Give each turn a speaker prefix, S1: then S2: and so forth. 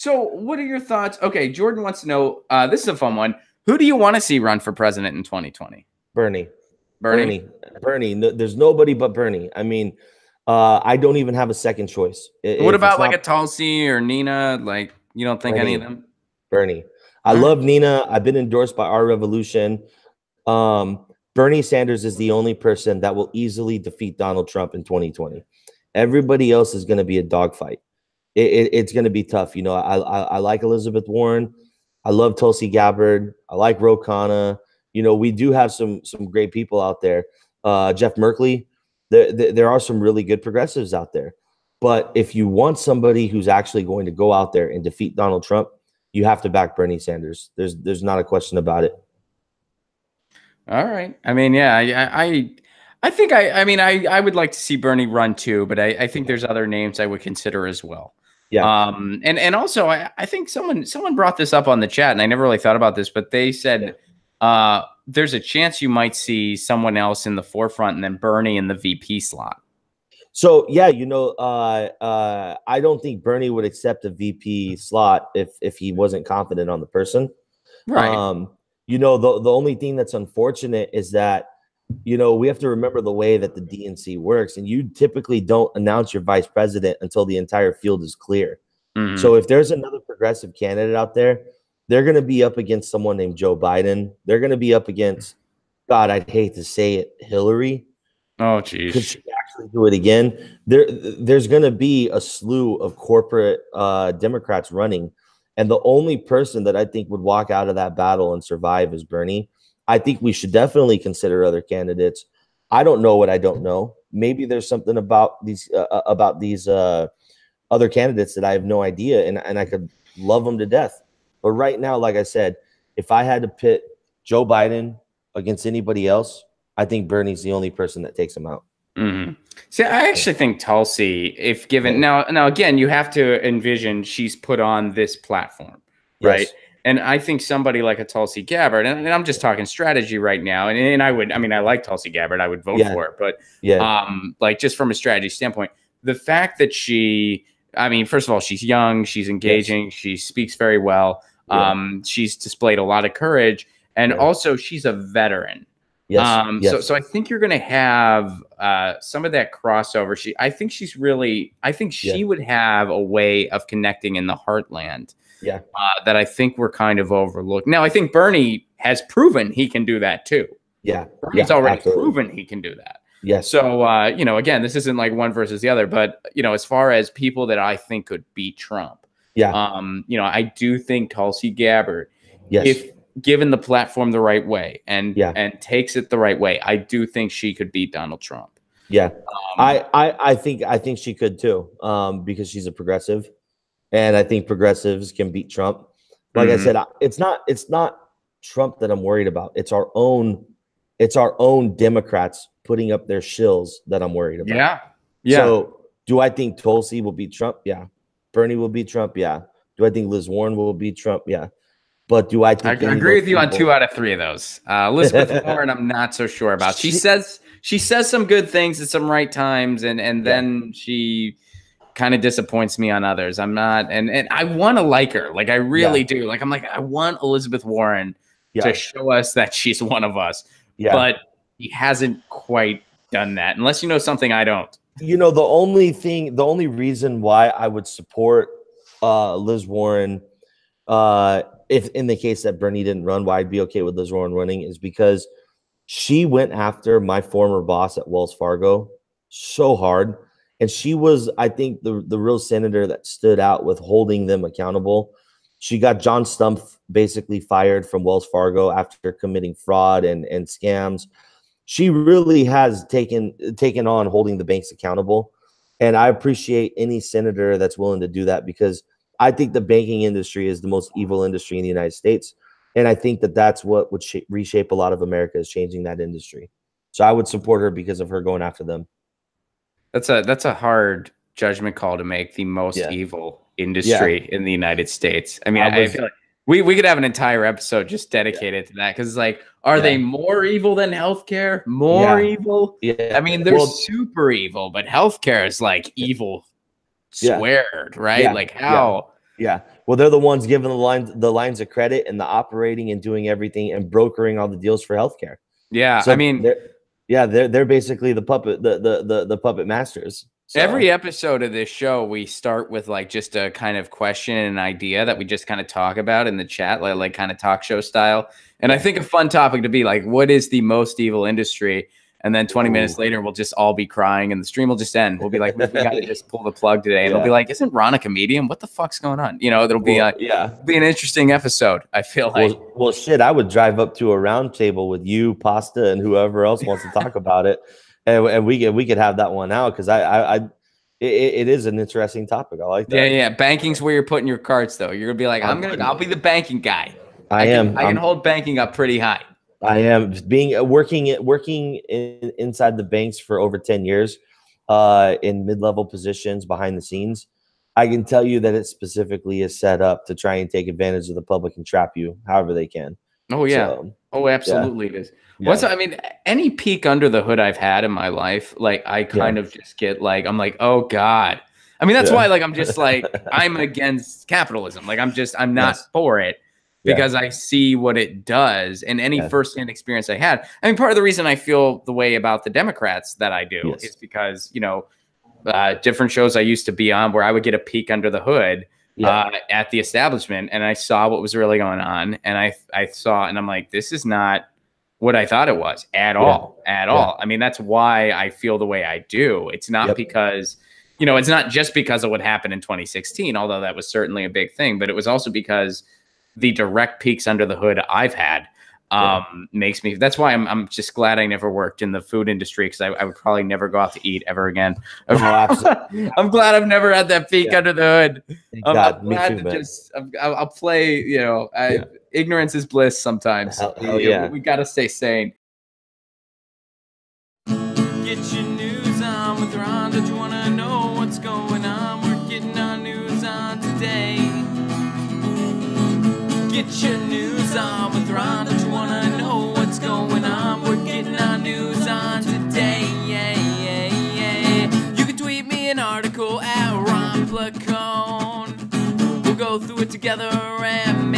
S1: So what are your thoughts? Okay, Jordan wants to know, this is a fun one. Who do you want to see run for president in 2020?
S2: Bernie.
S1: Bernie?
S2: Bernie. No, there's nobody but Bernie. I mean, I don't even have a second choice.
S1: What
S2: If it's
S1: about like
S2: not
S1: a Tulsi or Nina? Like, you don't think any of
S2: Bernie,
S1: them?
S2: Bernie. I
S1: All right.
S2: love Nina. I've been endorsed by Our Revolution. Bernie Sanders is the only person that will easily defeat Donald Trump in 2020. Everybody else is going to be a dogfight. It's going to be tough. You know, I like Elizabeth Warren. I love Tulsi Gabbard. I like Ro Khanna. You know, we do have some great people out there. Jeff Merkley. There are some really good progressives out there. But if you want somebody who's actually going to go out there and defeat Donald Trump, you have to back Bernie Sanders. There's not a question about it.
S1: All right. I mean, yeah, I think I would like to see Bernie run too, but I think there's other names I would consider as well.
S2: Yeah.
S1: And also I think someone brought this up on the chat, and I never really thought about this, but they said there's a chance you might see someone else in the forefront and then Bernie in the VP slot.
S2: So yeah, you know, I don't think Bernie would accept a VP slot if he wasn't confident on the person.
S1: Right.
S2: You know, the only thing that's unfortunate is that, you know, we have to remember the way that the DNC works, and you typically don't announce your vice president until the entire field is clear.
S1: Mm-hmm.
S2: So if there's another progressive candidate out there, they're going to be up against someone named Joe Biden. They're going to be up against, God, I'd hate to say it, Hillary.
S1: Oh, geez.
S2: Could she actually do it again? There's going to be a slew of corporate Democrats running. And the only person that I think would walk out of that battle and survive is Bernie. I think we should definitely consider other candidates. I don't know what I don't know. Maybe there's something about these other candidates that I have no idea, and I could love them to death. But right now, like I said, if I had to pit Joe Biden against anybody else, I think Bernie's the only person that takes him out.
S1: Mm-hmm. See, I actually think Tulsi, if given now again, you have to envision she's put on this platform, right?
S2: Yes.
S1: And I think somebody like a Tulsi Gabbard, and I'm just talking strategy right now, and I like Tulsi Gabbard, I would vote for it, but like just from a strategy standpoint, the fact that she, I mean, first of all, she's young, she's engaging, she speaks very well, she's displayed a lot of courage, and also she's a veteran. So I think you're going to have some of that crossover. I think she would have a way of connecting in the heartland. That I think we're kind of overlooked. Now, I think Bernie has proven he can do that too. Bernie's already proven he can do that. So, you know, again, this isn't like one versus the other, but, you know, as far as people that I think could beat Trump, you know, I do think Tulsi Gabbard, if given the platform the right way and takes it the right way, I do think she could beat Donald Trump.
S2: I think she could too, because she's a progressive, and I think progressives can beat Trump. Like I said, it's not Trump that I'm worried about. It's our own Democrats putting up their shills that I'm worried about. So do I think Tulsi will beat Trump? Yeah. Bernie will beat Trump? Yeah. Do I think Liz Warren will beat Trump? Yeah. But do I think
S1: I agree with you on 2 out of 3 of those? Elizabeth Warren, I'm not so sure about. She says some good things at some right times, and then she kind of disappoints me on others. I'm not, and I want to like her, like I really do. Like I'm like, I want Elizabeth Warren to show us that she's one of us. But he hasn't quite done that, unless you know something I don't.
S2: You know, the only reason why I would support Liz Warren, if in the case that Bernie didn't run, why I'd be okay with Liz Warren running is because she went after my former boss at Wells Fargo so hard. And she was, I think, the real senator that stood out with holding them accountable. She got John Stumpf basically fired from Wells Fargo after committing fraud and scams. She really has taken on holding the banks accountable. And I appreciate any senator that's willing to do that, because I think the banking industry is the most evil industry in the United States. And I think that that's what would reshape a lot of America, is changing that industry. So I would support her because of her going after them.
S1: That's a hard judgment call to make. The most evil industry in the United States. I mean, I feel like we could have an entire episode just dedicated to that, because it's like, are they more evil than healthcare? More evil? I mean, they're super evil, but healthcare is like evil squared, right? Like how?
S2: Well, they're the ones giving the lines of credit and the operating and doing everything and brokering all the deals for healthcare.
S1: Yeah,
S2: So
S1: I mean,
S2: they're basically the puppet masters. So.
S1: Every episode of this show, we start with like just a kind of question and an idea that we just kind of talk about in the chat, like kind of talk show style. And I think a fun topic to be like, what is the most evil industry? And then 20 minutes later, we'll just all be crying and the stream will just end. We'll be like, we got to just pull the plug today. And it'll be like, isn't Ron a comedian? What the fuck's going on? You know, it'll be be an interesting episode, I feel like.
S2: Well, shit, I would drive up to a round table with you, Pasta, and whoever else wants to talk about it. And we could have that one out because it is an interesting topic. I like that.
S1: Yeah. Banking's where you're putting your cards, though. You're gonna be like, I'll be the banking guy. I can hold banking up pretty high.
S2: I am working inside the banks for over 10 years, in mid-level positions behind the scenes. I can tell you that it specifically is set up to try and take advantage of the public and trap you however they can.
S1: Oh yeah. So, absolutely it is. Yeah. I mean, any peek under the hood I've had in my life, like I kind of just get like, I'm like, oh God. I mean, that's why like I'm just like, I'm against capitalism. Like I'm not for it because I see what it does. And any firsthand experience I had. I mean, part of the reason I feel the way about the Democrats that I do is because, you know, different shows I used to be on where I would get a peek under the hood at the establishment, and I saw what was really going on, and I saw, and I'm like, this is not what I thought it was at all. I mean, that's why I feel the way I do. It's not because, you know, it's not just because of what happened in 2016, although that was certainly a big thing, but it was also because the direct peeks under the hood I've had makes me, that's why I'm just glad I never worked in the food industry, because I would probably never go out to eat ever again. Oh, absolutely. I'm glad I've never had that peek under the hood. I'm glad to just, I'll play, you know, ignorance is bliss sometimes. We got to stay sane. Get your news on with Ron. Don't you want to know what's going on? We're getting our news on today. Get your news on with Ron. Don't you want to know what's going on? We're getting our news on today. You can tweet me an article at Ron Placone. We'll go through it together and